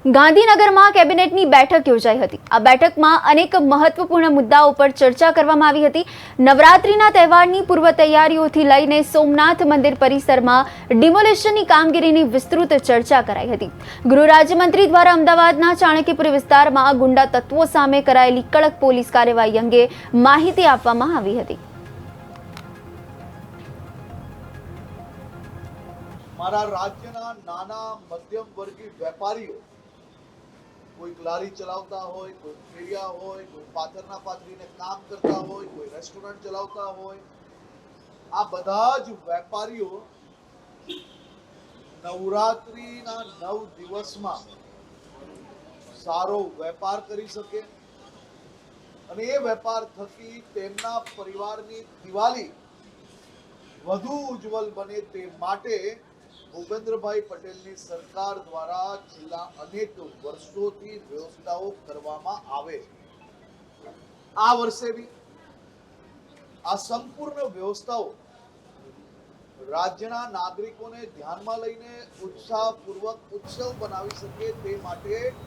ગાંધીનગરમાં કેબિનેટની બેઠક યોજાઈ હતી। આ બેઠકમાં અનેક મહત્વપૂર્ણ મુદ્દાઓ પર ચર્ચા કરવામાં આવી હતી। નવરાત્રિના તહેવારની પૂર્વ તૈયારીઓથી લઈને સોમનાથ મંદિર પરિસરમાં ડિમોલિશનની કામગીરીની વિસ્તૃત ચર્ચા કરાઈ હતી। ગૃહ રાજ્યમંત્રી દ્વારા અમદાવાદના ચાણક્યપુરી વિસ્તારમાં ગુંડા તત્વો સામે કરાયેલી કડક પોલીસ કાર્યવાહી અંગે માહિતી આપવામાં આવી હતી। મારા રાજ્યના નાના મધ્યમ વર્ગીય વેપારીઓ કોઈ લારી ચલાવતા હોય, કોઈ ફેરિયા હોય, કોઈ પાથરના પાથરીને કામ કરતા હોય, કોઈ રેસ્ટોરન્ટ ચલાવતા હોય, આ બધા જ વેપારીઓ નવરાત્રિના 9 દિવસમાં સારો વેપાર કરી શકે અને એ વેપાર થકી તેમના પરિવારની દિવાળી વધુ ઉજ્જવલ બને તે માટે ભૂપેન્દ્રભાઈ પટેલની સરકાર દ્વારા છેલ્લા અનેક વર્ષોથી વ્યવસ્થાઓ કરવામાં આવે છે। આ વર્ષે બી આ સંપૂર્ણ વ્યવસ્થાઓ રાજ્યના નાગરિકોને ધ્યાનમાં લઈને ઉત્સાહપૂર્વક ઉત્સવ બનાવી શકે તે માટે